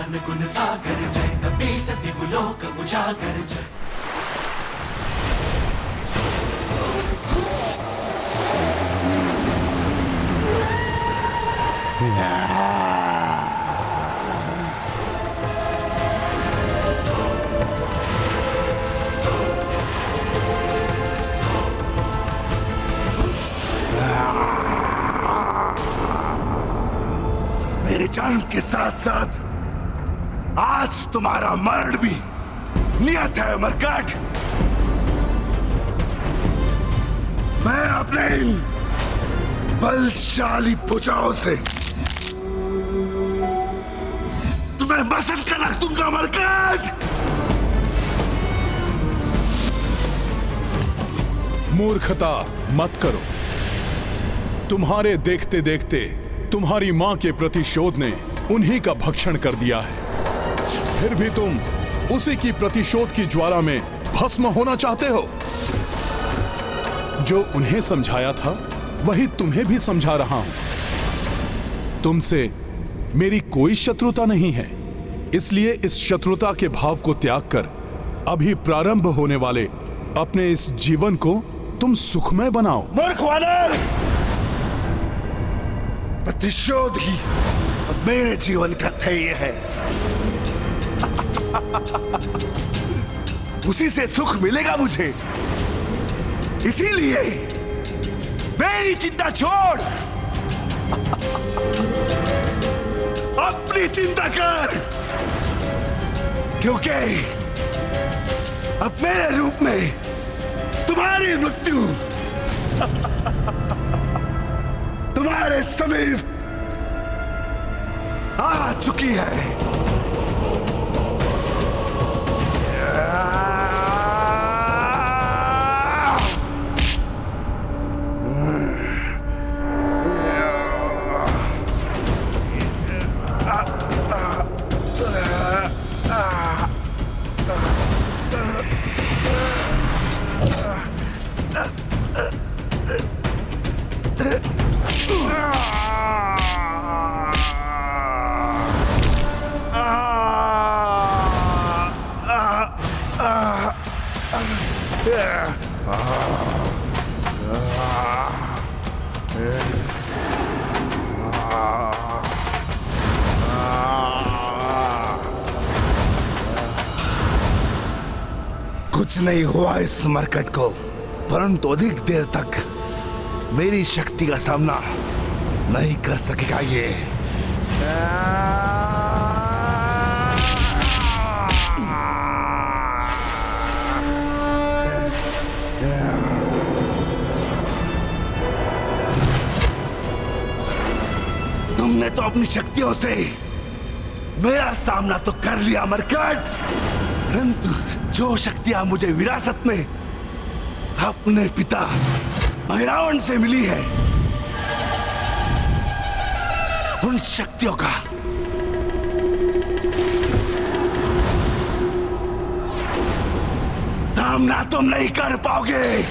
ज्ञान गुण सागर जय, कपि सति लोक उजागर जय। मेरे जन्म के साथ साथ आज तुम्हारा मरण भी नियत है मरकट। मैं अपने इन बलशाली भुजाओं से तुम्हें मसल कर रख दूंगा मरकट। मूर्खता मत करो। तुम्हारे देखते देखते तुम्हारी मां के प्रतिशोध ने उन्हीं का भक्षण कर दिया है। फिर भी तुम उसी की प्रतिशोध की ज्वाला में भस्म होना चाहते हो। जो उन्हें समझाया था वही तुम्हें भी समझा रहा हूं। तुमसे मेरी कोई शत्रुता नहीं है, इसलिए इस शत्रुता के भाव को त्याग कर अभी प्रारंभ होने वाले अपने इस जीवन को तुम सुखमय बनाओ। मूर्ख वानर, प्रतिशोध ही मेरे जीवन का ध्येय है। उसी से सुख मिलेगा मुझे, इसीलिए मेरी चिंता छोड़, अपनी चिंता कर, क्योंकि अब मेरे रूप में तुम्हारी मृत्यु तुम्हारे समीप आ चुकी है। कुछ नहीं हुआ इस मरकट को, परंतु अधिक देर तक मेरी शक्ति का सामना नहीं कर सकेगा ये। तुमने तो अपनी शक्तियों से मेरा सामना तो कर लिया मरकट, परंतु जो शक्तियां मुझे विरासत में अपने पिता भैरावण से मिली है, उन शक्तियों का सामना तुम नहीं कर पाओगे।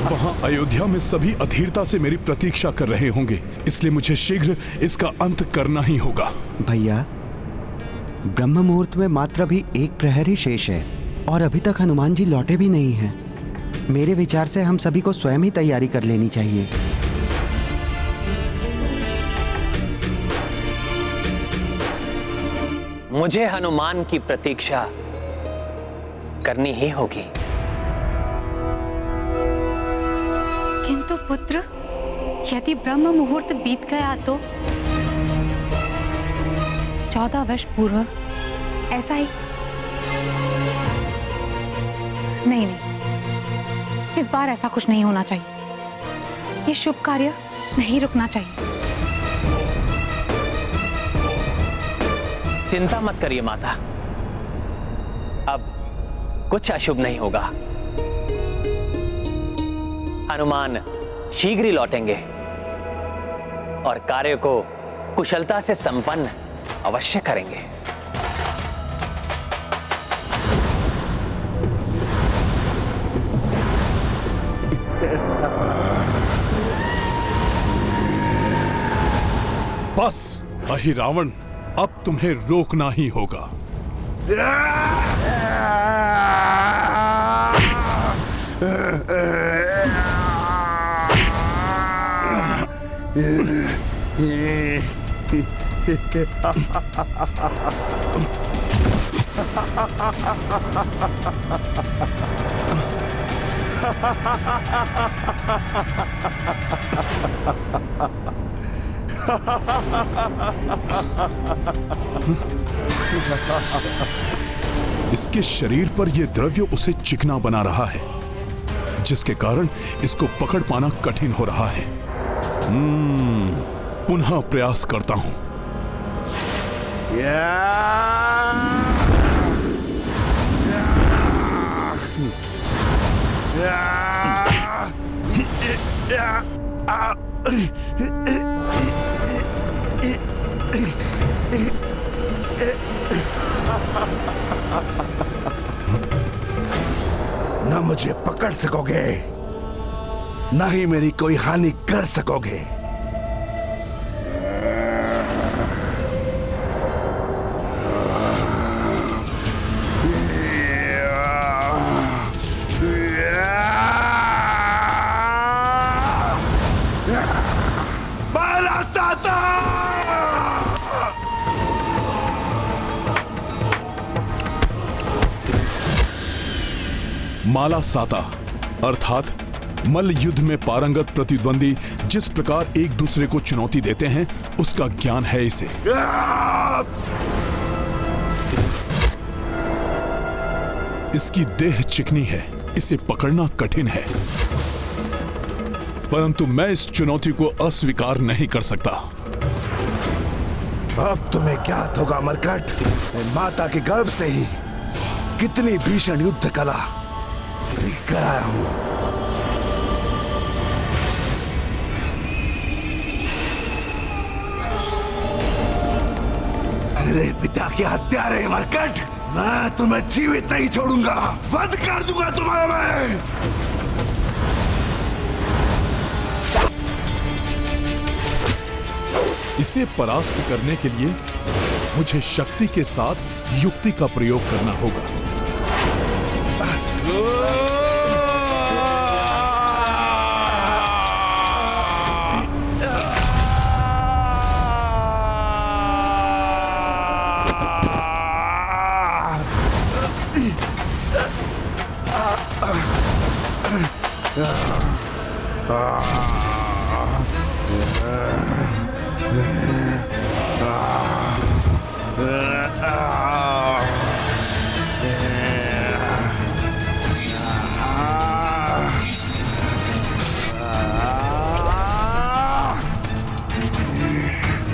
वहां अयोध्या में सभी अधीरता से मेरी प्रतीक्षा कर रहे होंगे, इसलिए मुझे शीघ्र इसका अंत करना ही होगा। भैया, ब्रह्म मुहूर्त में मात्र अभी एक प्रहर ही शेष है और अभी तक हनुमान जी लौटे भी नहीं हैं। मेरे विचार से हम सभी को स्वयं ही तैयारी कर लेनी चाहिए। मुझे हनुमान की प्रतीक्षा करनी ही होगी। किंतु पुत्र, यदि ब्रह्म मुहूर्त बीत गया तो 14 वर्ष पूर्व ऐसा ही नहीं, इस बार ऐसा कुछ नहीं होना चाहिए। ये शुभ कार्य नहीं रुकना चाहिए। चिंता मत करिए माता, अब कुछ अशुभ नहीं होगा। हनुमान शीघ्र ही लौटेंगे और कार्य को कुशलता से संपन्न अवश्य करेंगे। बस अहिरावण, अब तुम्हें रोकना ही होगा। इसके शरीर पर यह द्रव्य उसे चिकना बना रहा है, जिसके कारण इसको पकड़ पाना कठिन हो रहा है। पुनः प्रयास करता हूं। न मुझे पकड़ सकोगे, न ही मेरी कोई हानि कर सकोगे। माला साता अर्थात मल्ल युद्ध में पारंगत प्रतिद्वंदी जिस प्रकार एक दूसरे को चुनौती देते हैं, उसका ज्ञान है इसे। इसकी देह चिकनी है, इसे पकड़ना कठिन है, परंतु मैं इस चुनौती को अस्वीकार नहीं कर सकता। अब तुम्हें ज्ञात होगा मरकट, मैं माता के गर्भ से ही कितनी भीषण युद्ध कला सीख कर आया हूं। मेरे पिता के हत्यारे मरकट, मैं तुम्हें जीवित नहीं छोड़ूंगा, वध कर दूंगा तुम्हें मैं। इसे परास्त करने के लिए मुझे शक्ति के साथ युक्ति का प्रयोग करना होगा।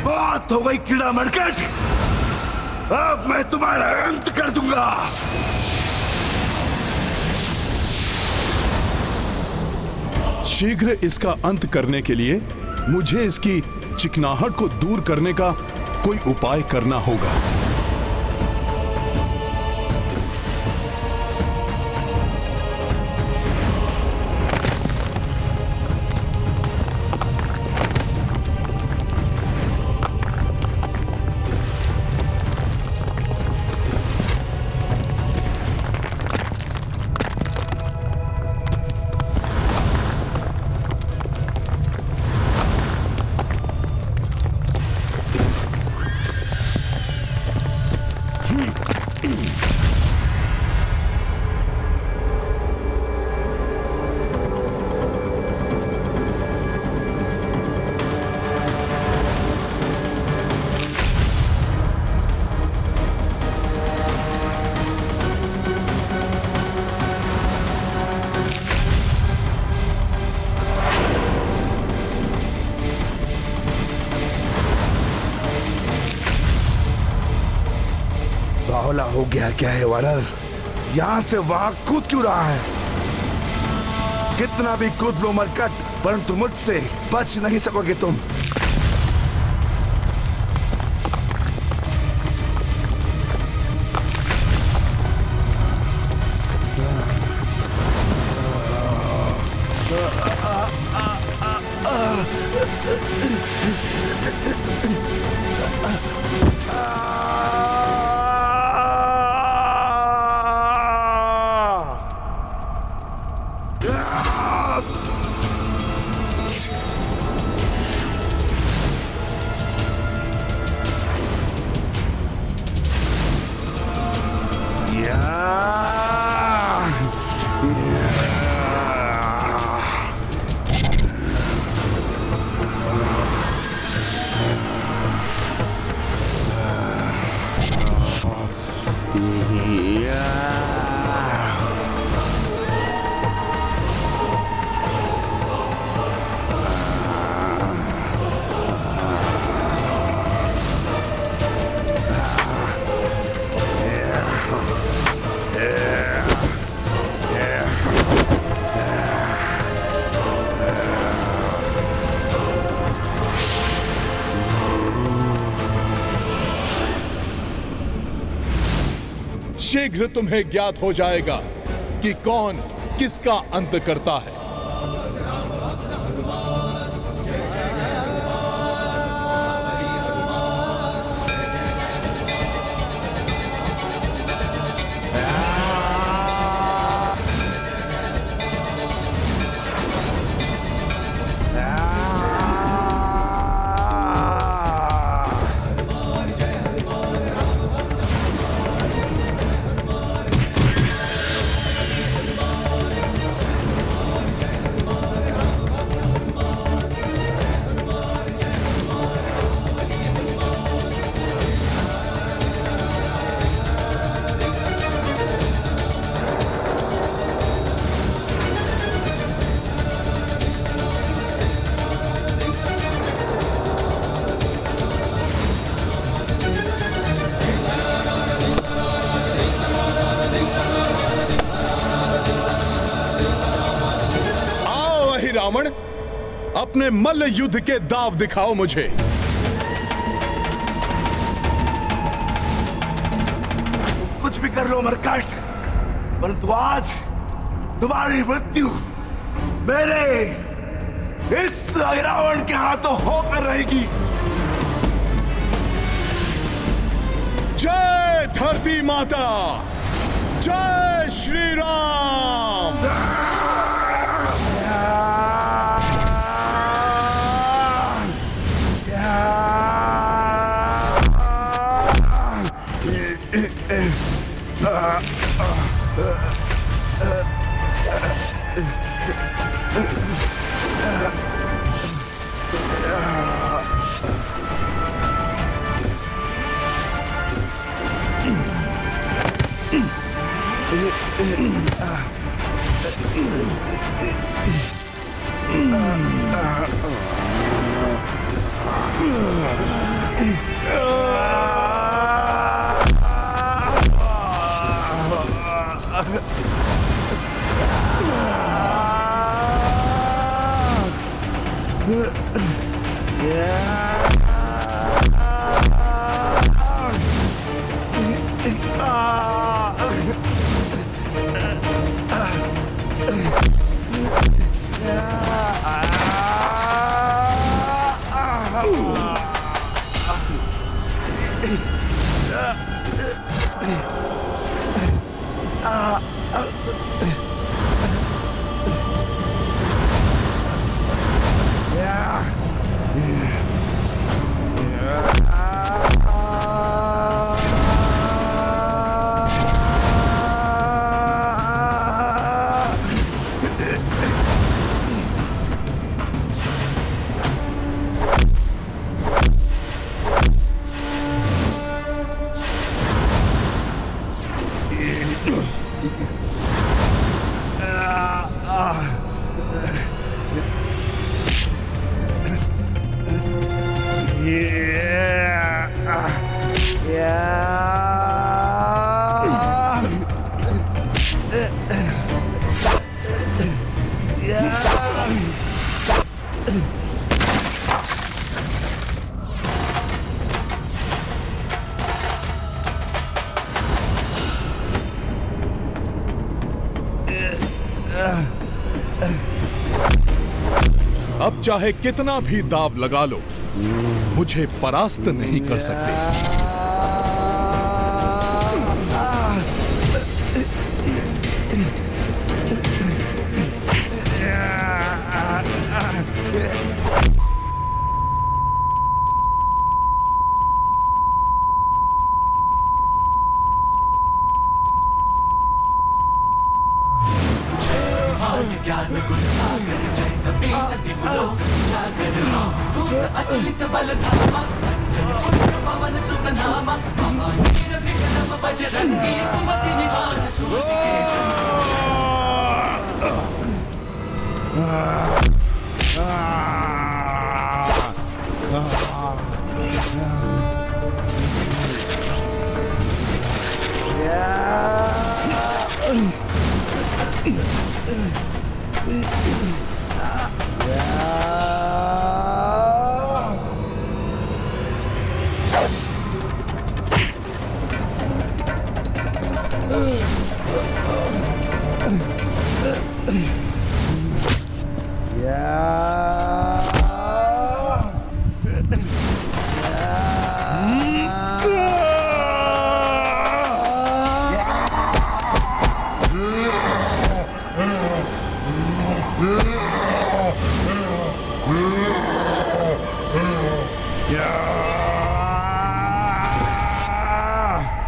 बात हो गई कीड़ा मरकट, अब मैं तुम्हारा अंत कर दूंगा। शीघ्र इसका अंत करने के लिए मुझे इसकी चिकनाहट को दूर करने का कोई उपाय करना होगा। बावला हो गया क्या है वानर? यहां से वहां कूद क्यों रहा है? कितना भी कूद लो मरकट, परंतु मुझसे बच नहीं सकोगे तुम। शीघ्र तुम्हें ज्ञात हो जाएगा कि कौन किसका अंत करता है। रावण, अपने मल्ल युद्ध के दाव दिखाओ मुझे। कुछ भी कर लो मरकट, परंतु आज तुम्हारी मृत्यु मेरे इस रावण के हाथों होकर रहेगी। जय धरती माता, जय श्री राम। अब चाहे कितना भी दाव लगा लो, मुझे परास्त नहीं कर सकते। ज्ञान गुण सागर जय कपी सती लोक जागर दूत अतुलित बल धामा जय पुण्य पवन सुख नामा महावीर विक्रम बजरंगी कुमति निवास सूर्य के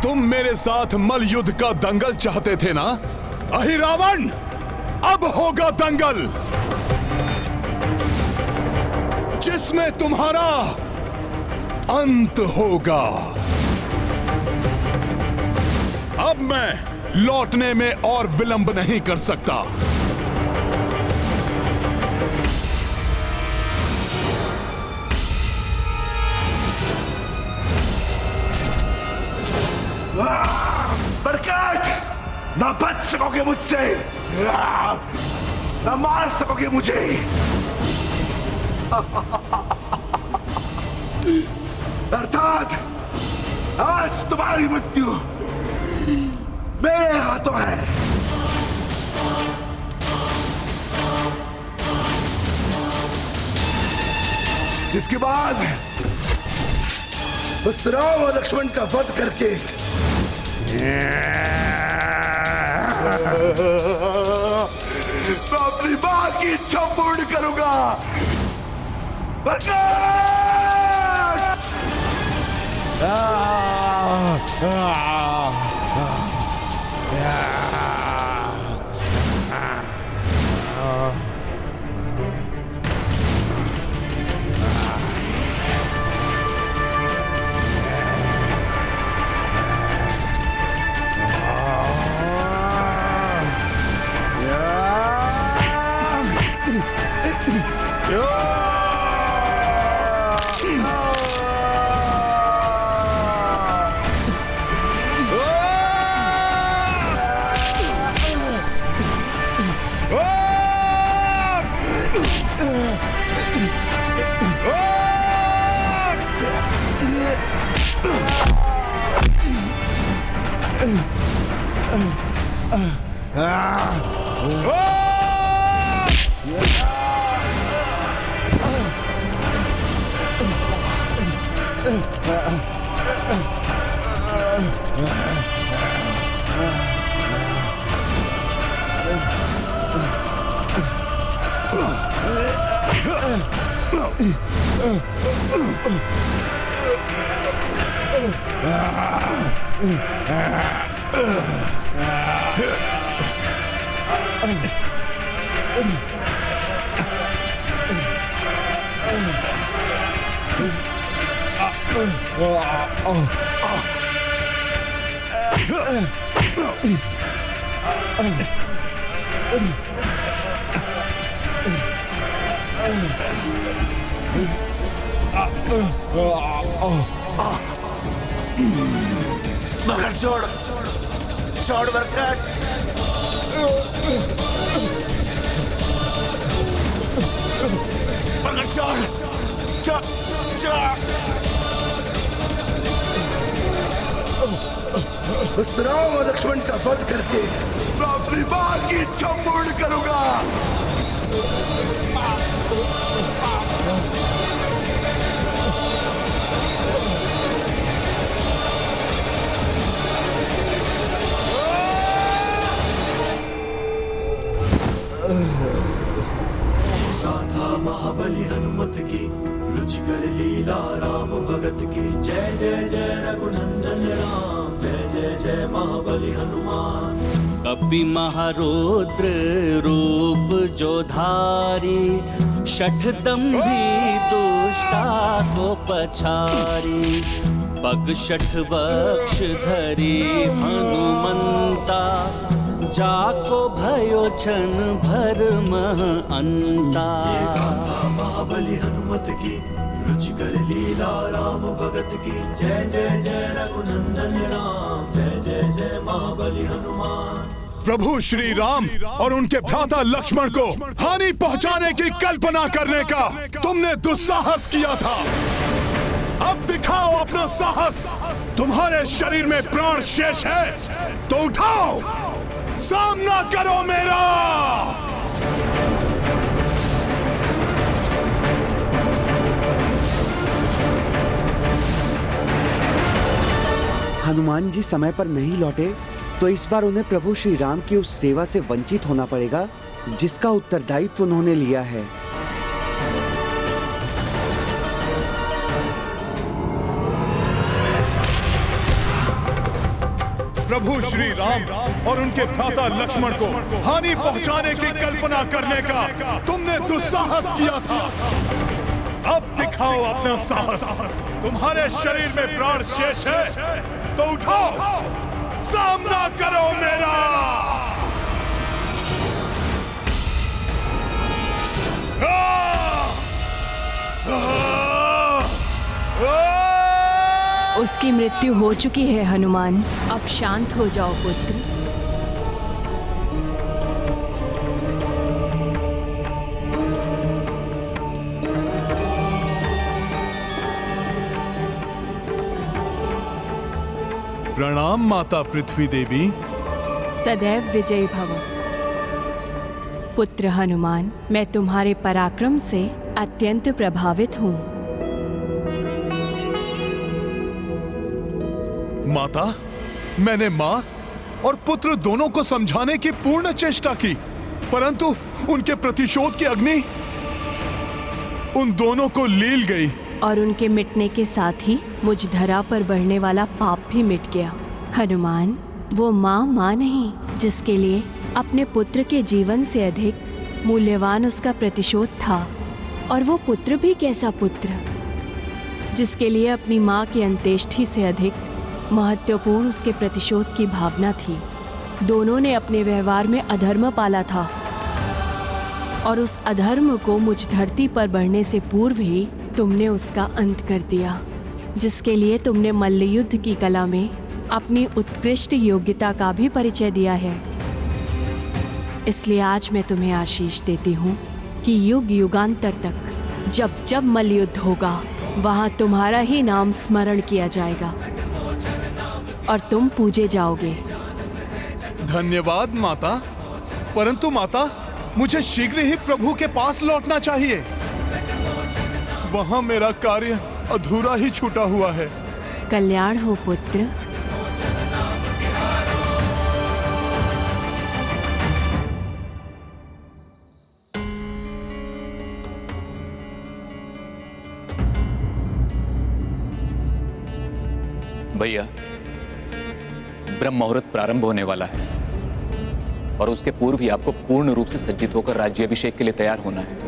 तुम मेरे साथ मल युद्ध का दंगल चाहते थे ना? अहिरावण, अब होगा दंगल जिसमें तुम्हारा अंत होगा। अब मैं लौटने में और विलंब नहीं कर सकता। बरकत, ना बच सकोगे मुझसे, ना मार सकोगे मुझे। अर्थात आज तुम्हारी मृत्यु मेरे हाथों है। जिसके बाद उस राम और लक्ष्मण का वध करके मैं अपनी मां की इच्छा पूर्ण करूंगा। बरकत छोड़, छोड़ बरकत। चढ़ चढ़ चढ़। बस राम और लक्ष्मण का वध करके मैं अपनी मां की इच्छा पूर्ण करूंगा। गाथा महाबली हनुमत की, रुचिकर लीला राम भगत की। जय जय जय रघुनंदन राम, जय जय जय महाबली हनुमान। कपि महारुद्र रूप जो धारी, शठदम्भी दुष्टा को पछारी। पग शठ वक्ष धरी हनुमंता, जाको भयो छन भरम अंता। महाबली हनुमत की, रुचिकर लीला राम भगत की। जय जय जय रघुनंदन राम, जय जय जय महाबली हनुमान। प्रभु श्री राम और उनके भ्राता लक्ष्मण को हानि पहुंचाने की कल्पना करने का तुमने दुस्साहस किया था। अब दिखाओ अपना साहस। तुम्हारे शरीर में प्राण शेष है तो उठाओ, सामना करो मेरा। हनुमान जी समय पर नहीं लौटे तो इस बार उन्हें प्रभु श्री राम की उस सेवा से वंचित होना पड़ेगा जिसका उत्तरदायित्व उन्होंने लिया है। प्रभु श्री राम और उनके भ्राता लक्ष्मण को हानि पहुंचाने की कल्पना करने का तुमने दुस्साहस किया था। अब दिखाओ अपना साहस। तुम्हारे शरीर में प्राण शेष है तो उठाओ, सामना करो मेरा। उसकी मृत्यु हो चुकी है हनुमान, अब शांत हो जाओ पुत्र। प्रणाम माता पृथ्वी देवी। सदैव विजयी भव। पुत्र हनुमान, मैं तुम्हारे पराक्रम से अत्यंत प्रभावित हूँ। माता, मैंने माँ और पुत्र दोनों को समझाने की पूर्ण चेष्टा की, परंतु उनके प्रतिशोध की अग्नि उन दोनों को लील गई। और उनके मिटने के साथ ही मुझ धरा पर बढ़ने वाला पाप भी मिट गया। हनुमान, वो माँ नहीं जिसके लिए अपने पुत्र के जीवन से अधिक मूल्यवान उसका प्रतिशोध था। और वो पुत्र भी कैसा पुत्र जिसके लिए अपनी माँ की अंत्येष्टि से अधिक महत्वपूर्ण उसके प्रतिशोध की भावना थी। दोनों ने अपने व्यवहार में अधर्म पाला था और उस अधर्म को मुझ धरती पर बढ़ने से पूर्व ही तुमने उसका अंत कर दिया, जिसके लिए तुमने मल्लयुद्ध की कला में अपनी उत्कृष्ट योग्यता का भी परिचय दिया है। इसलिए आज मैं तुम्हें आशीष देती हूँ कि युग युगांतर तक जब जब मल्लयुद्ध होगा वहाँ तुम्हारा ही नाम स्मरण किया जाएगा और तुम पूजे जाओगे। धन्यवाद माता, परंतु माता, मुझे शीघ्र ही प्रभु के पास लौटना चाहिए। वहां मेरा कार्य अधूरा ही छूटा हुआ है। कल्याण हो पुत्र। भैया, ब्रह्म मुहूर्त प्रारंभ होने वाला है और उसके पूर्व ही आपको पूर्ण रूप से सज्जित होकर राज्याभिषेक के लिए तैयार होना है।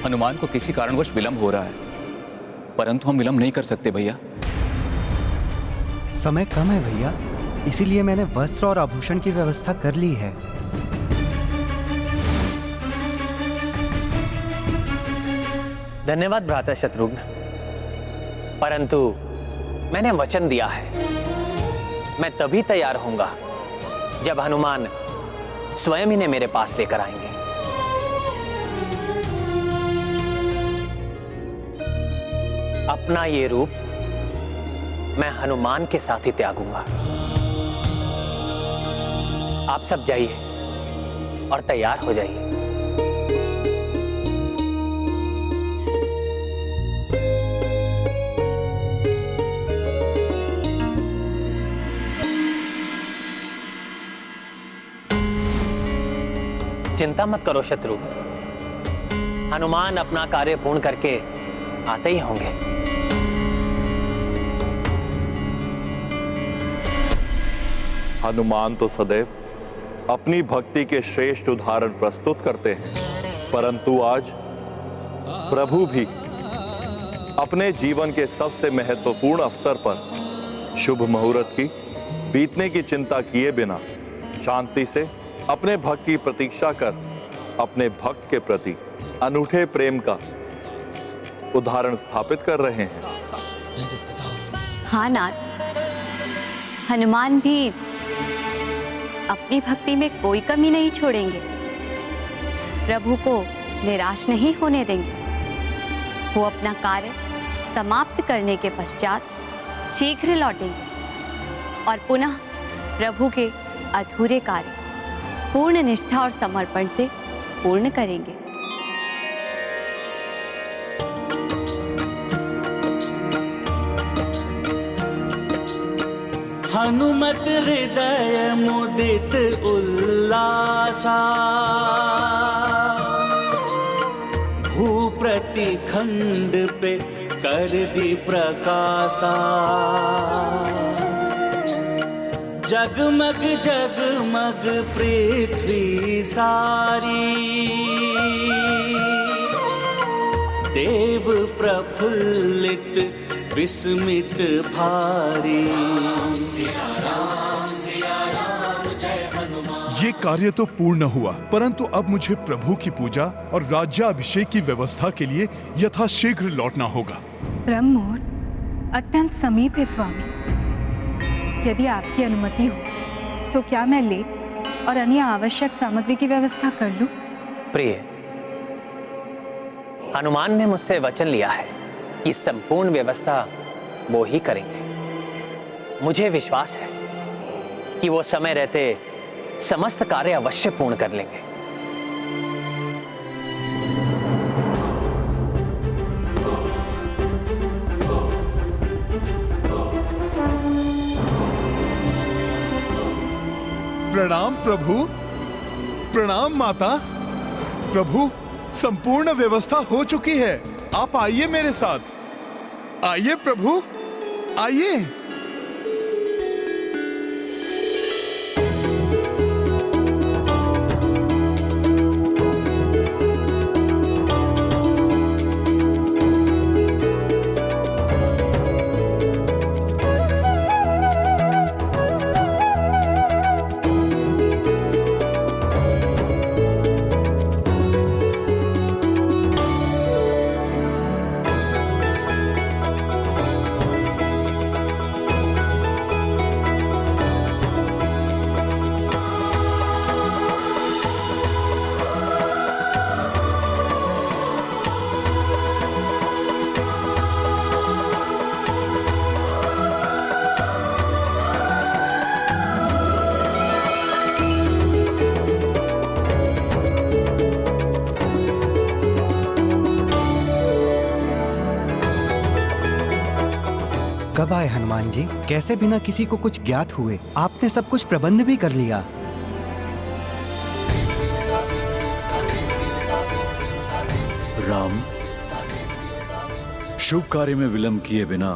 हनुमान को किसी कारणवश विलंब हो रहा है, परंतु हम विलंब नहीं कर सकते भैया। समय कम है भैया, इसीलिए मैंने वस्त्र और आभूषण की व्यवस्था कर ली है। धन्यवाद भ्राता शत्रुघ्न, परंतु मैंने वचन दिया है, मैं तभी तैयार होऊंगा जब हनुमान स्वयं इन्हें मेरे पास लेकर आएंगे। अपना ये रूप मैं हनुमान के साथ ही त्यागूंगा। आप सब जाइए और तैयार हो जाइए। चिंता मत करो शत्रु, हनुमान अपना कार्य पूर्ण करके आते ही होंगे। हनुमान तो सदैव अपनी भक्ति के श्रेष्ठ उदाहरण प्रस्तुत करते हैं, परंतु आज प्रभु भी अपने जीवन के सबसे महत्वपूर्ण अवसर पर शुभ मुहूर्त की बीतने की चिंता किए बिना शांति से अपने भक्त की प्रतीक्षा कर अपने भक्त के प्रति अनूठे प्रेम का उदाहरण स्थापित कर रहे हैं। हाँ नाथ, हनुमान भी अपनी भक्ति में कोई कमी नहीं छोड़ेंगे, प्रभु को निराश नहीं होने देंगे। वो अपना कार्य समाप्त करने के पश्चात शीघ्र लौटेंगे और पुनः प्रभु के अधूरे कार्य पूर्ण निष्ठा और समर्पण से पूर्ण करेंगे। हनुमत हृदय मुदित उल्लासा, भूप्रति खंड पे कर दी प्रकाशा। जगमग जगमग पृथ्वी सारी, देव प्रफुल्लित विस्मित भारी। ये कार्य तो पूर्ण हुआ, परंतु अब मुझे प्रभु की पूजा और राज्याभिषेक की व्यवस्था के लिए यथाशीघ्र लौटना होगा। ब्रह्म मुहूर्त अत्यंत समीप है स्वामी। यदि आपकी अनुमति हो तो क्या मैं लेप और अन्य आवश्यक सामग्री की व्यवस्था कर लूं? प्रिय, हनुमान ने मुझसे वचन लिया है कि संपूर्ण व्यवस्था वो ही करेंगे। मुझे विश्वास है कि वो समय रहते समस्त कार्य अवश्य पूर्ण कर लेंगे। प्रणाम प्रभु, प्रणाम माता। प्रभु, संपूर्ण व्यवस्था हो चुकी है, आप आइए मेरे साथ। आइए प्रभु, आइए। कब आए हनुमान जी? कैसे बिना किसी को कुछ ज्ञात हुए आपने सब कुछ प्रबंध भी कर लिया? राम, शुभ कार्य में विलंब किए बिना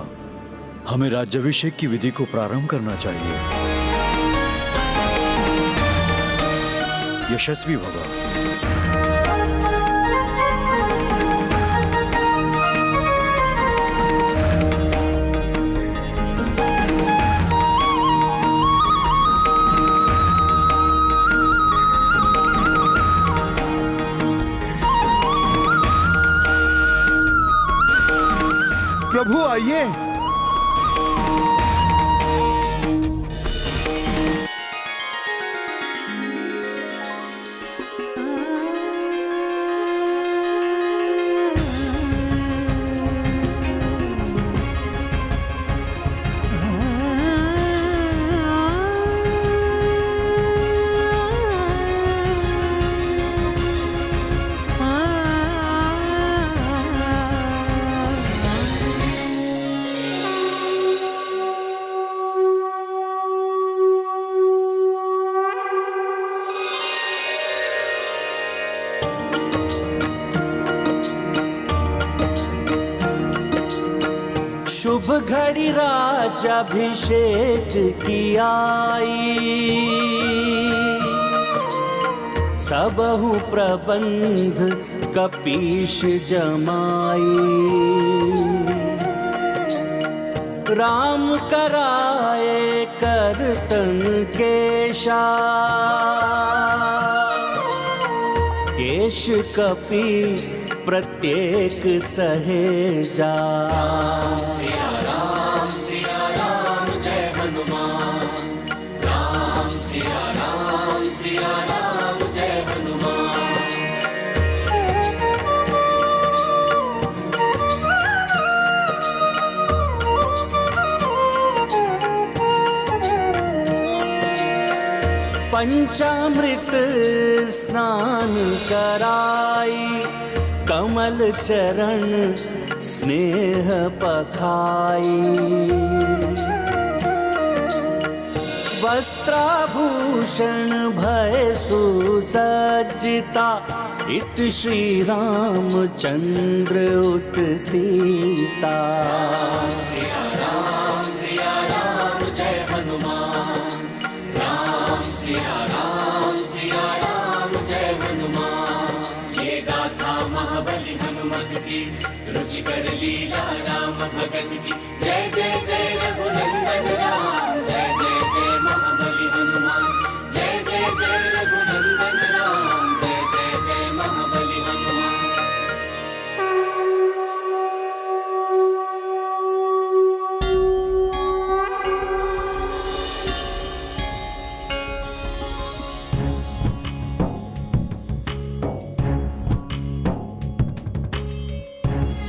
हमें राज्याभिषेक की विधि को प्रारंभ करना चाहिए। यशस्वी भव। प्रभु आइए। शुभ घड़ी राज्याभिषेक की आई, सबहु प्रबंध कपीश जमाई। राम कराए करतन केशा, केश कपि प्रत्येक सहेजा। सिया राम जय हनुमान, राम सिया राम जय हनुमान। पंचामृत स्नान कराई, कमल चरण स्नेह पखाई। वस्त्राभूषण भय सुसज्जिता, इत श्री रामचंद्र उत सीता। सिया राम जय हनुमान, राम सिया राम जय हनुमान। ये गाथा महाबली हनुमत की, रुचिकर लीला राम भगत की। जय जय जय रघुनंदन राम, जय जय जय महाबली हनुमान। जय जय जय रघुनंदन राम, जय जय जय महाबली हनुमान।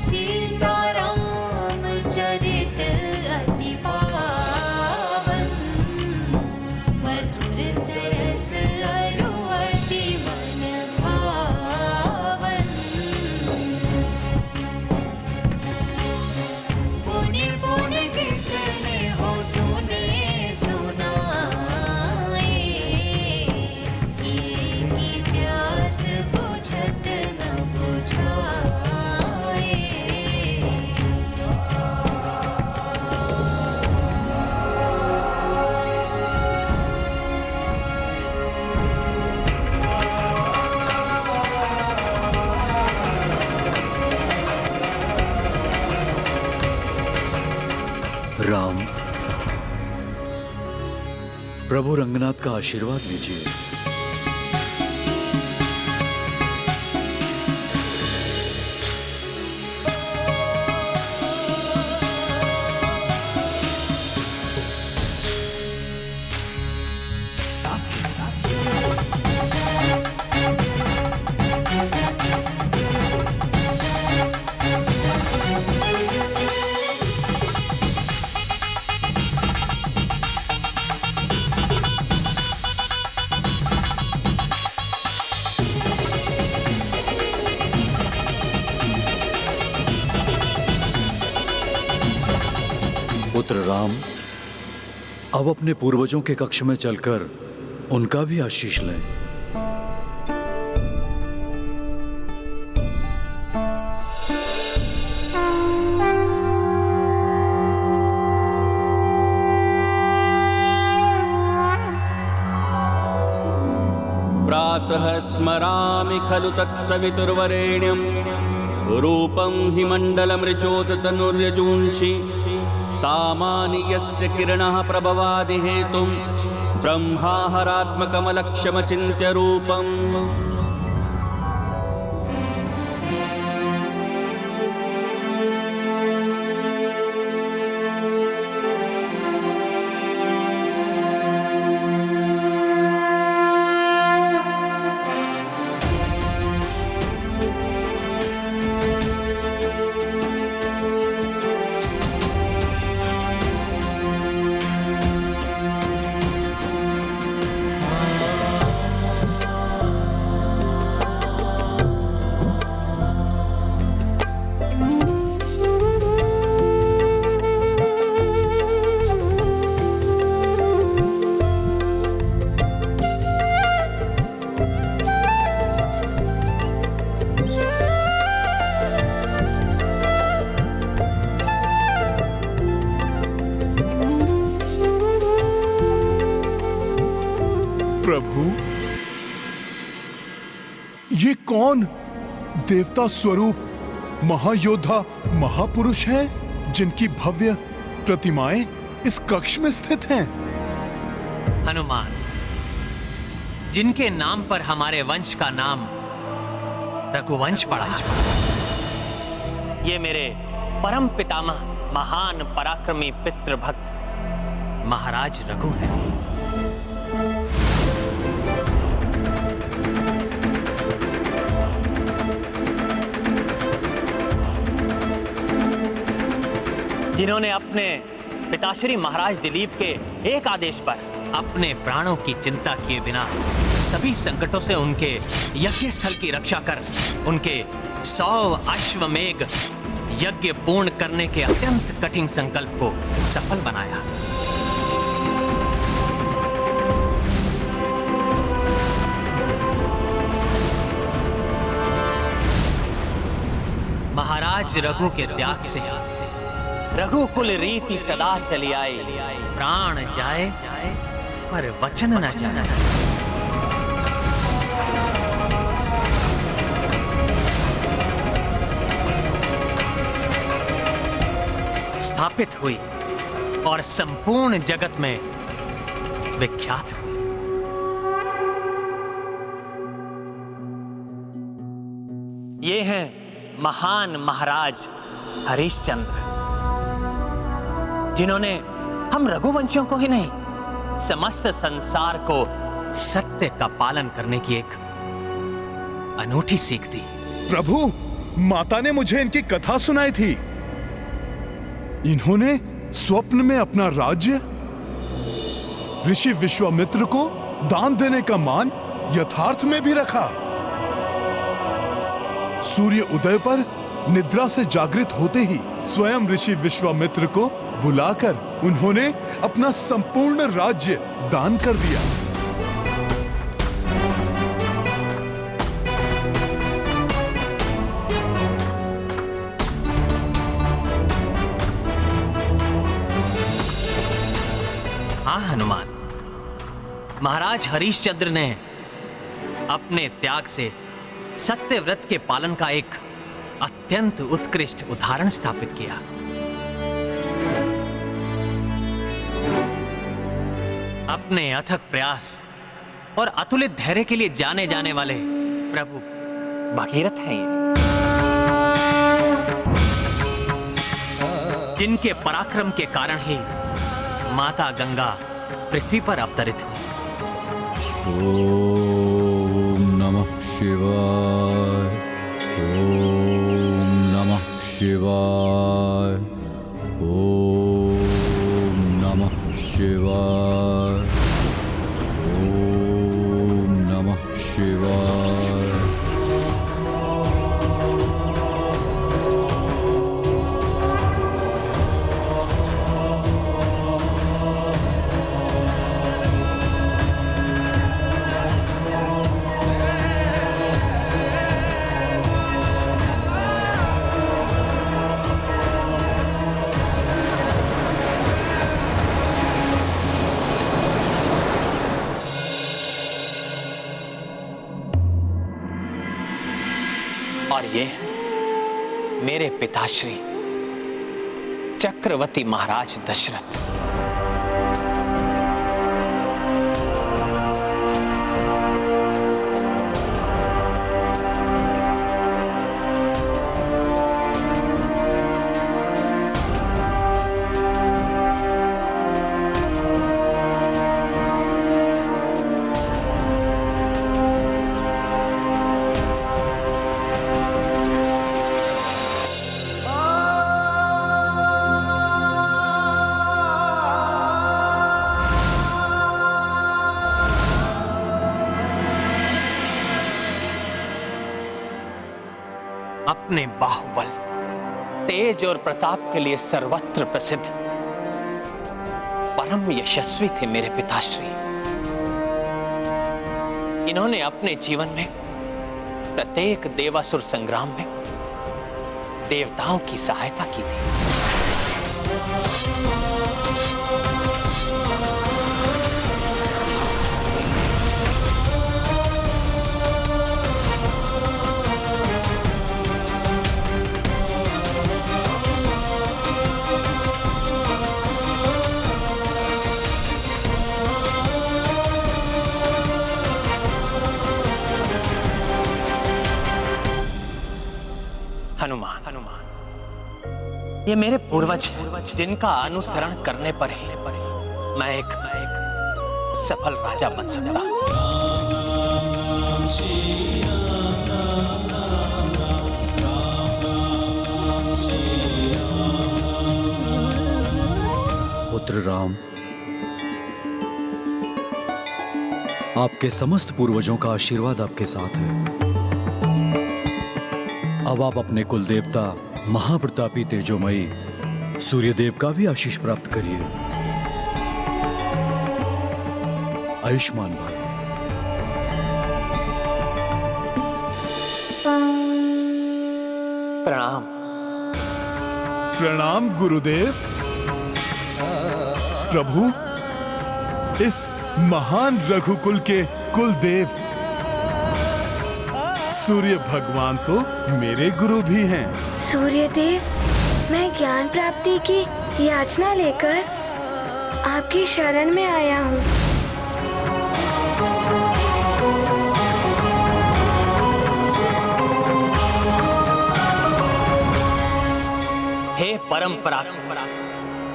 सीताराम चरित अति पावन, मधुर सरस अरु अति मन भावन। पुनि पुनि कीर्तन हो सुने सुनाए, की प्यास बुझत न बुझाए। राम, प्रभु रंगनाथ का आशीर्वाद लीजिए। पुत्र राम, अब अपने पूर्वजों के कक्ष में चलकर उनका भी आशीष लें। प्रातः स्मरामि खलु तत्सवितुर्वरेण्यं, रूपं हि मण्डलमृचोततनुर्यजूंषि। सामानि यस्य किरणः प्रभवादि हेतुं, ब्रह्माहरात्मकमलक्ष्यमचिन्त्य रूपम्। ये कौन देवता स्वरूप महायोद्धा महापुरुष है जिनकी भव्य प्रतिमाएं इस कक्ष में स्थित हैं? हनुमान, जिनके नाम पर हमारे वंश का नाम रघुवंश पड़ा है। ये मेरे परम पितामह महान पराक्रमी पितृभक्त महाराज रघु हैं। जिन्होंने अपने पिताश्री महाराज दिलीप के एक आदेश पर अपने प्राणों की चिंता किए बिना सभी संकटों से उनके यज्ञ स्थल की रक्षा कर उनके 100 अश्वमेघ यज्ञ पूर्ण करने के अत्यंत कठिन संकल्प को सफल बनाया। महाराज रघु के त्याग से रघुकुल रीति सदा चली आई, प्राण जाए पर वचन न जाए। स्थापित हुई और संपूर्ण जगत में विख्यात हुई। ये हैं महान महाराज हरिश्चंद्र, जिन्होंने हम रघुवंशियों को ही नहीं समस्त संसार को सत्य का पालन करने की एक अनूठी सीख दी। प्रभु, माता ने मुझे इनकी कथा सुनाई थी। इन्होंने स्वप्न में अपना राज्य ऋषि विश्वामित्र को दान देने का मान यथार्थ में भी रखा। सूर्य उदय पर निद्रा से जागृत होते ही स्वयं ऋषि विश्वामित्र को बुलाकर उन्होंने अपना संपूर्ण राज्य दान कर दिया। हाँ हनुमान, महाराज हरिश्चंद्र ने अपने त्याग से सत्य व्रत के पालन का एक अत्यंत उत्कृष्ट उदाहरण स्थापित किया। अपने अथक प्रयास और अतुलित धैर्य के लिए जाने जाने वाले प्रभु भगीरथ हैं ये, जिनके पराक्रम के कारण ही माता गंगा पृथ्वी पर अवतरित हुई। ओम नमः शिवाय, ओम नमः शिवाय, ओम नमः शिवाय, ओम नमः शिवाय। और ये मेरे पिताश्री चक्रवर्ती महाराज दशरथ। अपने बाहुबल, तेज और प्रताप के लिए सर्वत्र प्रसिद्ध परम यशस्वी थे मेरे पिताश्री। इन्होंने अपने जीवन में प्रत्येक देवासुर संग्राम में देवताओं की सहायता की थी। हनुमान, ये मेरे पूर्वज हैं, जिनका अनुसरण करने पर ही मैं एक सफल राजा बन सकता हूं। पुत्र राम, आपके समस्त पूर्वजों का आशीर्वाद आपके साथ है। अब आप अपने कुल देवता महाप्रतापी तेजोमयी सूर्यदेव का भी आशीष प्राप्त करिए। आयुष्मान भव। प्रणाम। प्रणाम गुरुदेव। प्रभु, इस महान रघुकुल के कुलदेव सूर्य भगवान तो मेरे गुरु भी हैं। सूर्यदेव, मैं ज्ञान प्राप्ति की याचना लेकर आपकी शरण में आया हूँ। हे परम पराक्रम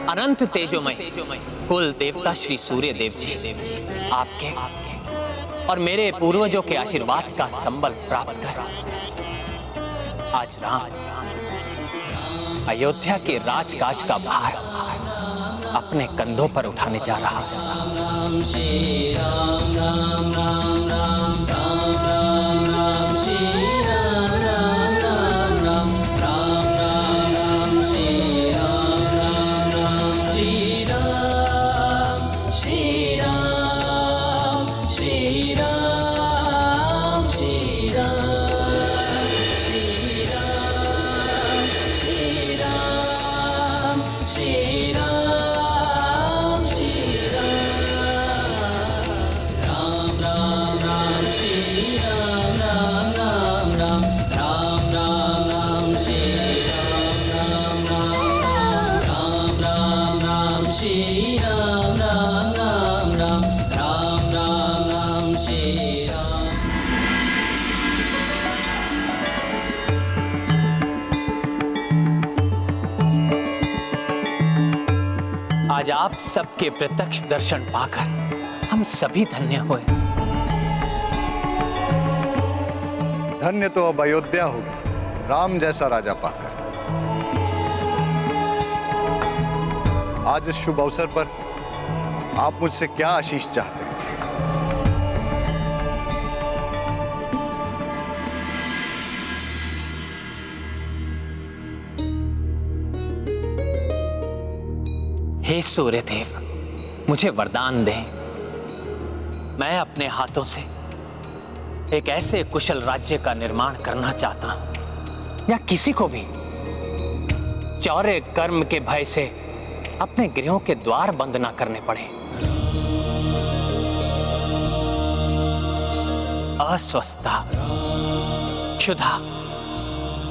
अनंत तेजोमय कुल देवता श्री सूर्य देव जी, आपके और मेरे पूर्वजों के आशीर्वाद का संबल प्राप्त कर आज राम अयोध्या के राजकाज का भार अपने कंधों पर उठाने जा रहा है। श्री राम राम राम राम राम राम राम श्री राम राम राम राम राम राम श्री राम राम राम श्री राम श्री राम श्री राम श्री राम श्री राम श्री राम श्री राम श्री राम राम राम श्री राम राम राम राम राम राम श्री राम राम राम राम श्री राम राम राम श्री राम। आज आप सबके प्रत्यक्ष दर्शन पाकर हम सभी धन्य हुए। धन्य तो अब अयोध्या होगी राम जैसा राजा पाकर। आज इस शुभ अवसर पर आप मुझसे क्या आशीष चाहते हैं? हे सूर्यदेव, मुझे वरदान दें। मैं अपने हाथों से एक ऐसे कुशल राज्य का निर्माण करना चाहता हूं, या किसी को भी चौर्य कर्म के भय से अपने गृहों के द्वार बंद ना करने पड़े। अस्वस्थता, क्षुधा,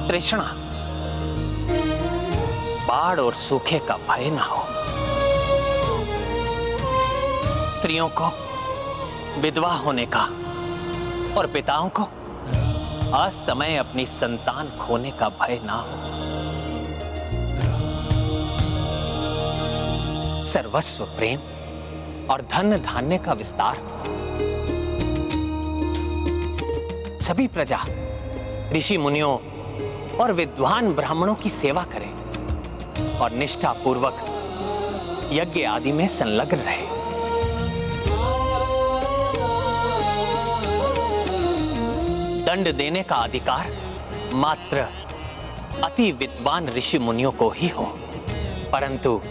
तृष्णा, बाढ़ और सूखे का भय ना हो। स्त्रियों को विधवा होने का और पिताओं को असमय अपनी संतान खोने का भय ना हो। सर्वस्व प्रेम और धन धान्य का विस्तार। सभी प्रजा ऋषि मुनियों और विद्वान ब्राह्मणों की सेवा करें और निष्ठा पूर्वक यज्ञ आदि में संलग्न रहे। दंड देने का अधिकार मात्र अति विद्वान ऋषि मुनियों को ही हो, परंतु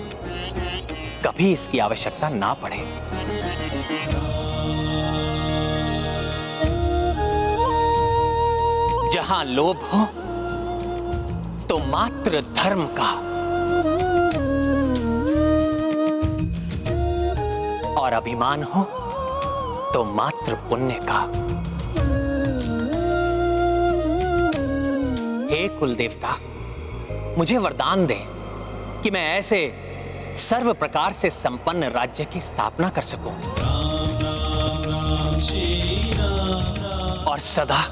कभी इसकी आवश्यकता ना पड़े। जहां लोभ हो तो मात्र धर्म का, और अभिमान हो तो मात्र पुण्य का। हे कुल देवता, मुझे वरदान दें कि मैं ऐसे सर्व प्रकार से संपन्न राज्य की स्थापना कर सकूं और सदा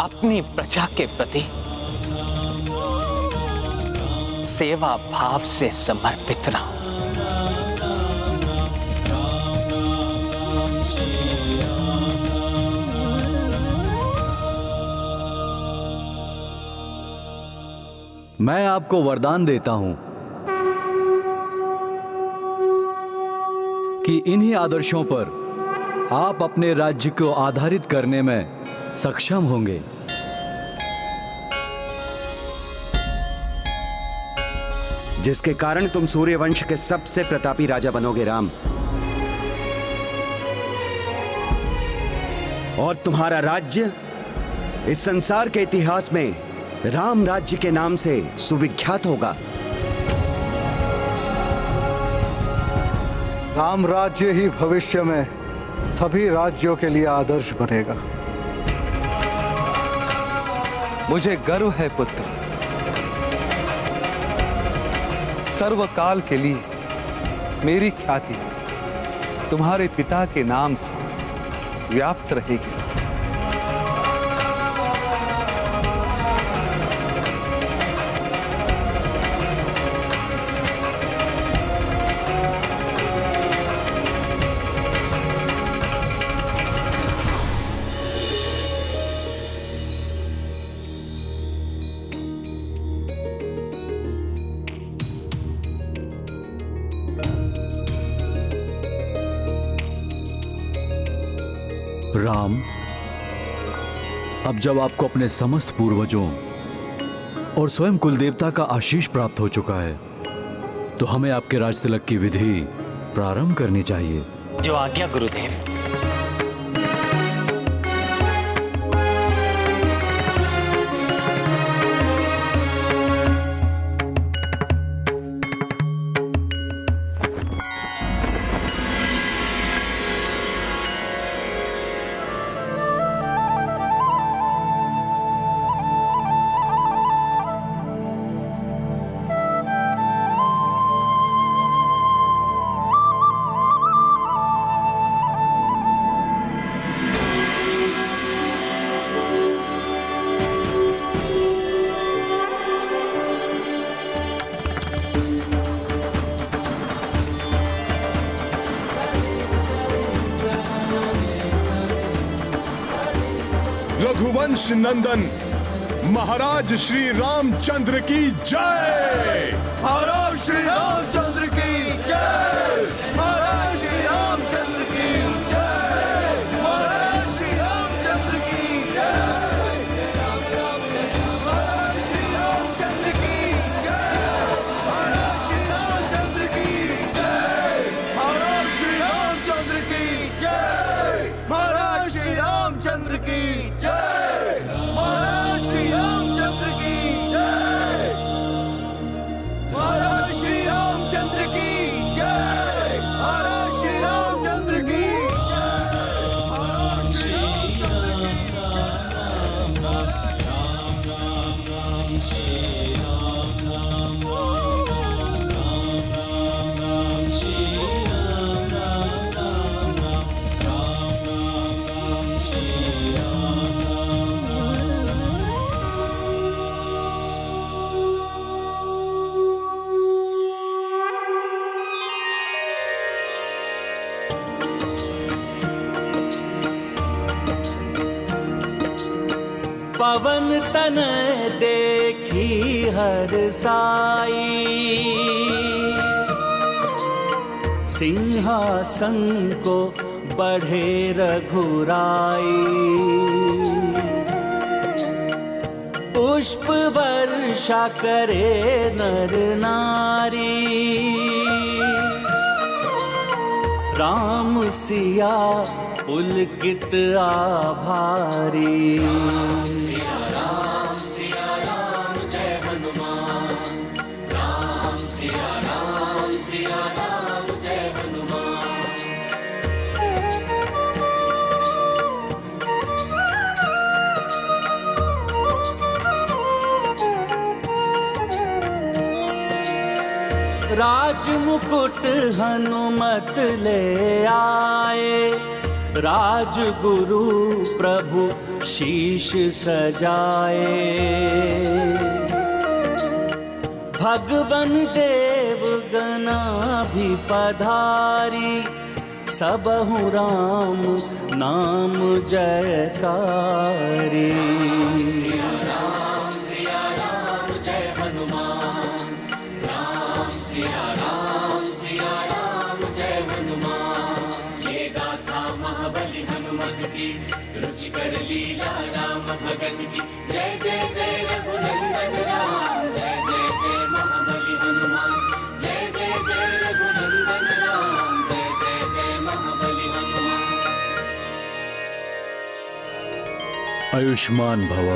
अपनी प्रजा के प्रति सेवा भाव से समर्पित रहूं। मैं आपको वरदान देता हूं कि इन्हीं आदर्शों पर आप अपने राज्य को आधारित करने में सक्षम होंगे। जिसके कारण तुम सूर्यवंश के सबसे प्रतापी राजा बनोगे राम। और तुम्हारा राज्य इस संसार के इतिहास में राम राज्य के नाम से सुविख्यात होगा। राम राज्य ही भविष्य में सभी राज्यों के लिए आदर्श बनेगा। मुझे गर्व है पुत्र, सर्वकाल के लिए मेरी ख्याति तुम्हारे पिता के नाम से व्याप्त रहेगी। राम, अब जब आपको अपने समस्त पूर्वजों और स्वयं कुलदेवता का आशीष प्राप्त हो चुका है, तो हमें आपके राजतिलक की विधि प्रारंभ करनी चाहिए। जो आज्ञा गुरुदेव। रघुवंश नंदन महाराज श्री रामचंद्र की जय। महाराज श्री रामचंद्र की जय। महाराज श्री रामचंद्र की जय। महाराज श्री रामचंद्र की जय। महाराज श्री रामचंद्र की जय। महाराज श्री रामचंद्र की जय। महाराज श्री रामचंद्र की जय। महाराज श्री रामचंद्र की जय। महाराज श्री रामचंद्र की जय। महाराज श्री रामचंद्र की जय। महाराज श्री रामचंद्र की जय। महाराज श्री पवन तन देखी हर साई, सिंहासन को बढ़े रघुराई। पुष्प वर्षा करे नर नारी, राम सिया पुलकित आभारी। सिया राम जय हनुमान। राम सिया राम जय हनुमान। राज मुकुट हनुमत ले आए, राजगुरु प्रभु शीश सजाए। भगवन देव गना भी पधारी, सबहु राम नाम जयकारी। सिया राम जय हनुमान, राम सिया राम जय हनुमान। ये गाथा महाबली हनुमत की, रुचिकर लीला राम भगत की। जय जय जय रघुनंदन राम, जय जय जय महाबली हनुमान। जय जय जय रघुनंदन राम, जय जय जय महाबली हनुमान। आयुष्मान भव।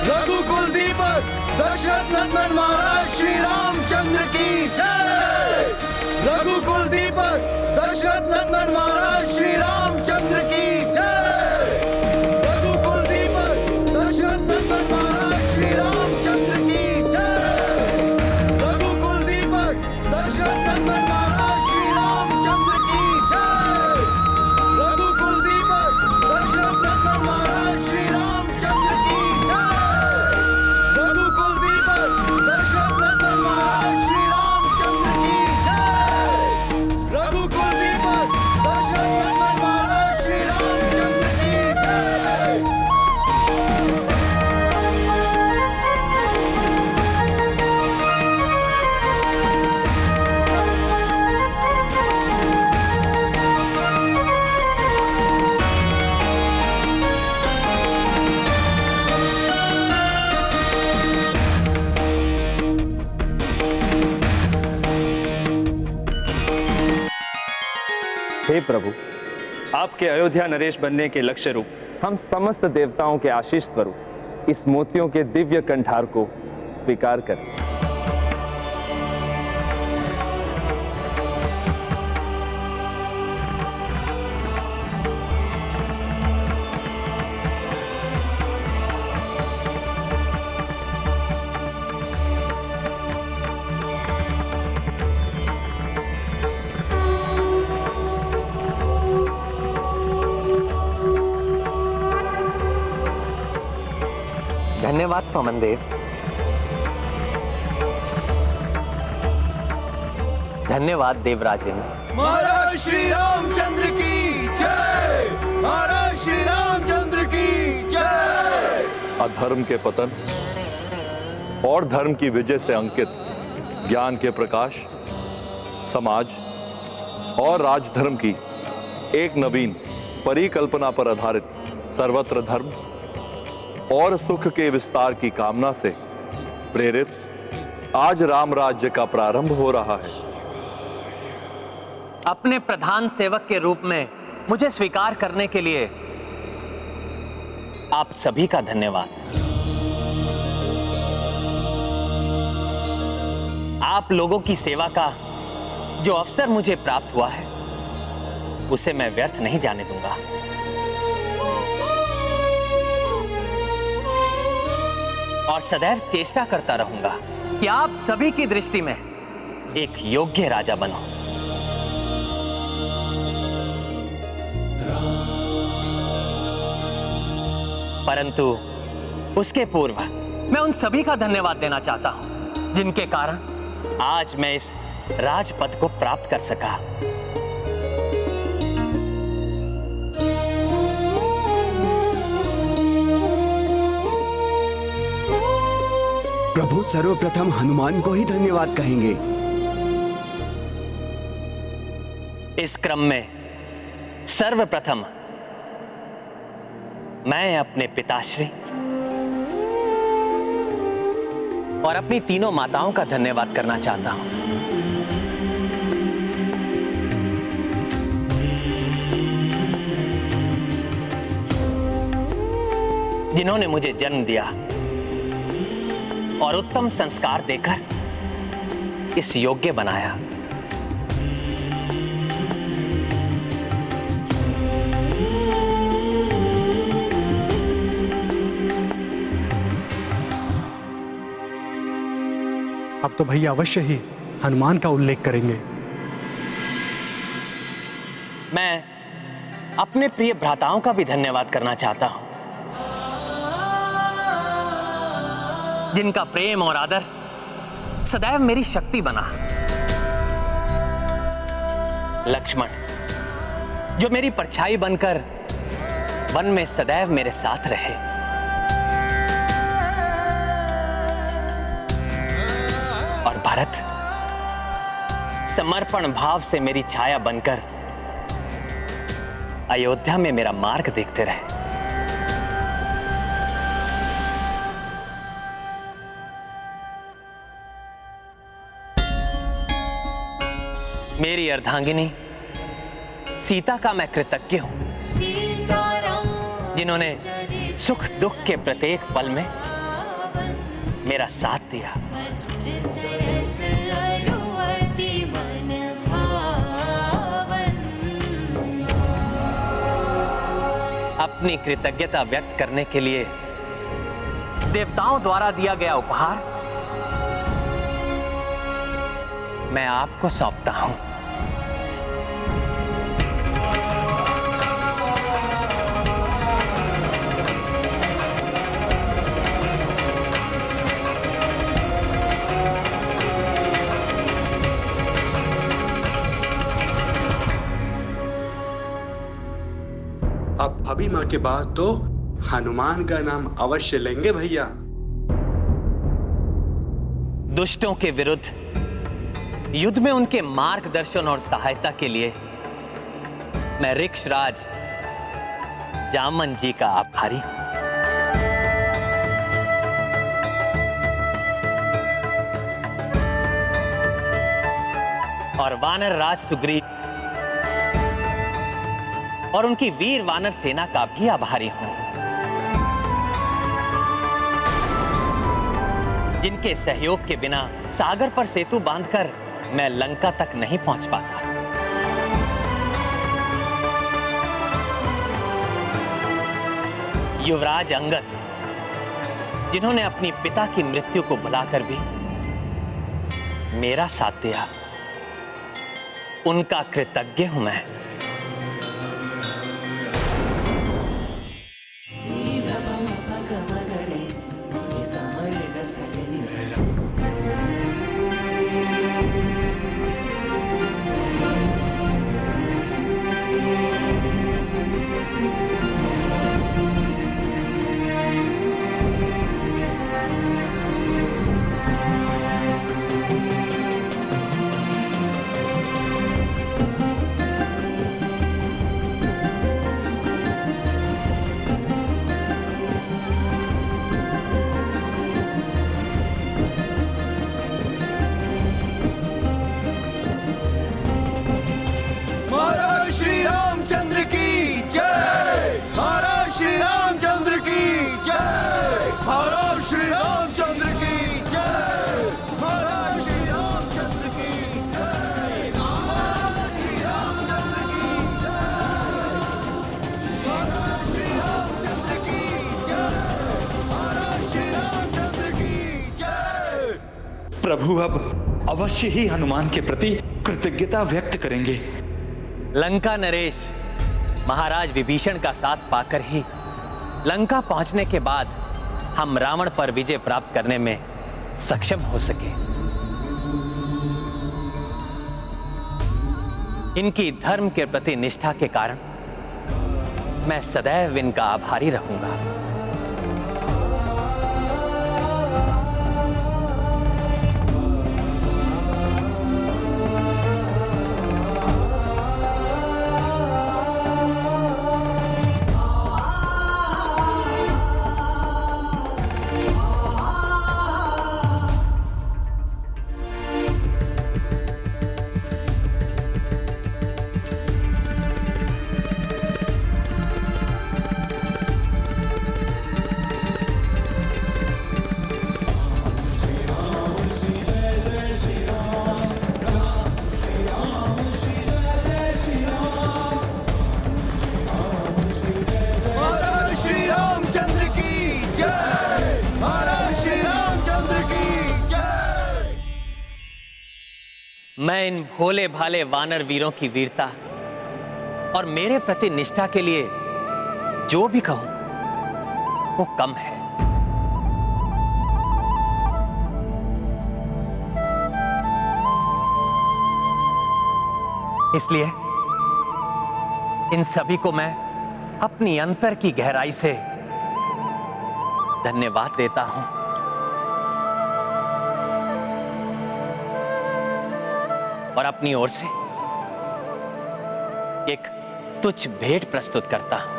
रघुकुल दीपक दशरथ नंदन महाराज श्री रामचंद्र की जय। रघुकुल दीपक दशरथ नंदन महाराज श्री रामचंद्र की जय। रघुकुल दीपक दशरथ नंदन महाराज श्री रामचंद्र की जय। रघुकुल दीपक दशरथ नंदन महाराज श्री रामचंद्र की जय। रघुकुल दीपक दशरथ नंदन महाराज श्री रामचंद्र की जय। रघुकुल दीपक दशरथ नंदन महाराज श्री रामचंद्र की जय। रघुकुल दीपक दशरथ नंदन महाराज श्री रामचंद्र की जय। हे प्रभु, आपके अयोध्या नरेश बनने के लक्ष्य रूप हम समस्त देवताओं के आशीष स्वरूप इस मोतियों के दिव्य कंठार को स्वीकार करें। धन्यवाद पवन देव। धन्यवाद देवराजेंद्र। महाराज श्री रामचंद्र की जय। महाराज श्री रामचंद्र की जय। अधर्म के पतन और धर्म की विजय से अंकित ज्ञान के प्रकाश, समाज और राजधर्म की एक नवीन परिकल्पना पर आधारित सर्वत्र धर्म और सुख के विस्तार की कामना से प्रेरित आज राम राज्य का प्रारंभ हो रहा है। अपने प्रधान सेवक के रूप में मुझे स्वीकार करने के लिए आप सभी का धन्यवाद। आप लोगों की सेवा का जो अवसर मुझे प्राप्त हुआ है उसे मैं व्यर्थ नहीं जाने दूंगा। और सदैव चेष्टा करता रहूंगा कि आप सभी की दृष्टि में एक योग्य राजा बनो। परंतु उसके पूर्व मैं उन सभी का धन्यवाद देना चाहता हूं जिनके कारण आज मैं इस राजपद को प्राप्त कर सका। प्रभु सर्वप्रथम हनुमान को ही धन्यवाद कहेंगे। इस क्रम में सर्वप्रथम मैं अपने पिताश्री और अपनी तीनों माताओं का धन्यवाद करना चाहता हूं, जिन्होंने मुझे जन्म दिया और उत्तम संस्कार देकर इस योग्य बनाया। अब तो भैया अवश्य ही हनुमान का उल्लेख करेंगे। मैं अपने प्रिय भ्राताओं का भी धन्यवाद करना चाहता हूं, जिनका प्रेम और आदर सदैव मेरी शक्ति बना। लक्ष्मण, जो मेरी परछाई बनकर वन में सदैव मेरे साथ रहे। और भरत, समर्पण भाव से मेरी छाया बनकर अयोध्या में मेरा मार्ग देखते रहे। मेरी अर्धांगिनी सीता का मैं कृतज्ञ हूं, जिन्होंने सुख दुख के प्रत्येक पल में मेरा साथ दिया। अपनी कृतज्ञता व्यक्त करने के लिए देवताओं द्वारा दिया गया उपहार मैं आपको सौंपता हूं। अब भाभी माँ के बाद तो हनुमान का नाम अवश्य लेंगे भैया। दुष्टों के विरुद्ध युद्ध में उनके मार्गदर्शन और सहायता के लिए मैं ऋक्षराज जामन जी का आभारी हूं। और वानर राज सुग्रीव और उनकी वीर वानर सेना का भी आभारी हूं, जिनके सहयोग के बिना सागर पर सेतु बांधकर मैं लंका तक नहीं पहुंच पाता। युवराज अंगद, जिन्होंने अपनी पिता की मृत्यु को भुलाकर भी मेरा साथ दिया, उनका कृतज्ञ हूं मैं। प्रभु अब अवश्य ही हनुमान के प्रति कृतज्ञता व्यक्त करेंगे। लंका नरेश महाराज विभीषण का साथ पाकर ही लंका पहुंचने के बाद हम रावण पर विजय प्राप्त करने में सक्षम हो सके। इनकी धर्म के प्रति निष्ठा के कारण मैं सदैव इनका आभारी रहूंगा। मैं इन भोले भाले वानर वीरों की वीरता और मेरे प्रति निष्ठा के लिए जो भी कहूं वो कम है। इसलिए इन सभी को मैं अपनी अंतर की गहराई से धन्यवाद देता हूं। और अपनी ओर से एक तुच्छ भेंट प्रस्तुत करता हूं।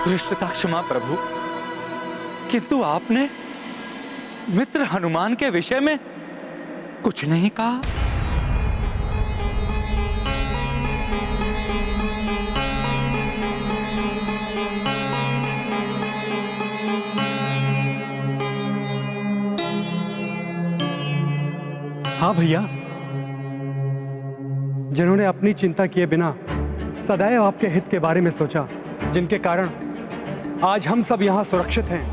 धृष्टता क्षमा प्रभु, किंतु आपने मित्र हनुमान के विषय में कुछ नहीं कहा। हाँ भैया, जिन्होंने अपनी चिंता किए बिना सदैव आपके हित के बारे में सोचा, जिनके कारण आज हम सब यहां सुरक्षित हैं,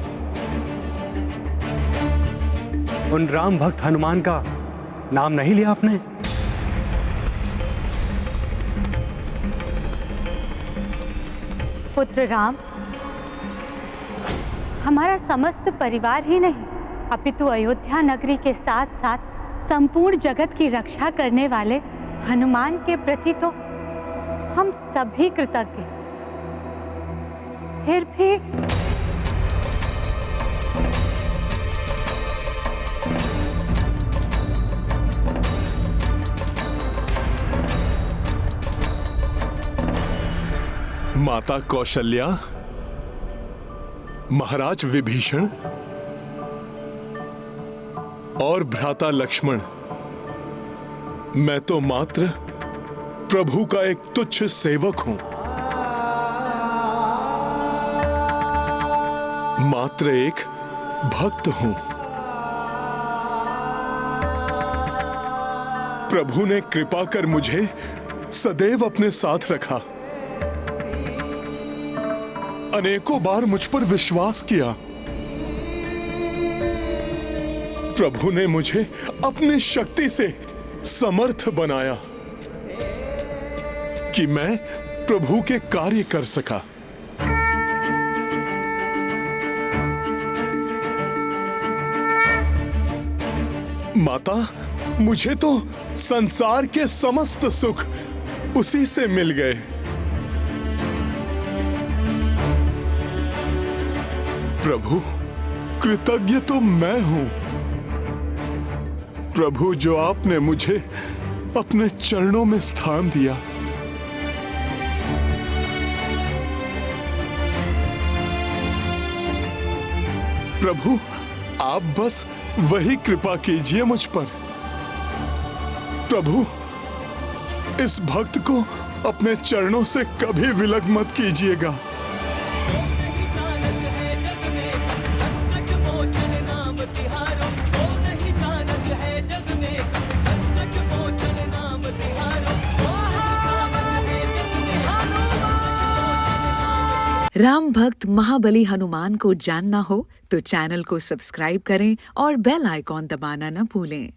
उन राम भक्त हनुमान का नाम नहीं लिया आपने? पुत्र राम, हमारा समस्त परिवार ही नहीं अपितु अयोध्या नगरी के साथ साथ संपूर्ण जगत की रक्षा करने वाले हनुमान के प्रति तो हम सभी कृतज्ञ। फिर भी माता कौशल्या, महाराज विभीषण और भ्राता लक्ष्मण, मैं तो मात्र प्रभु का एक तुच्छ सेवक हूं, मात्र एक भक्त हूं। प्रभु ने कृपा कर मुझे सदैव अपने साथ रखा, अनेकों बार मुझ पर विश्वास किया। प्रभु ने मुझे अपनी शक्ति से समर्थ बनाया कि मैं प्रभु के कार्य कर सका। माता, मुझे तो संसार के समस्त सुख उसी से मिल गए। प्रभु, कृतज्ञ तो मैं हूं। प्रभु, जो आपने मुझे अपने चरणों में स्थान दिया। प्रभु, आप बस वही कृपा कीजिए मुझ पर। प्रभु, इस भक्त को अपने चरणों से कभी विलग मत कीजिएगा। राम भक्त महाबली हनुमान को जानना हो तो चैनल को सब्सक्राइब करें और बेल आइकॉन दबाना न भूलें।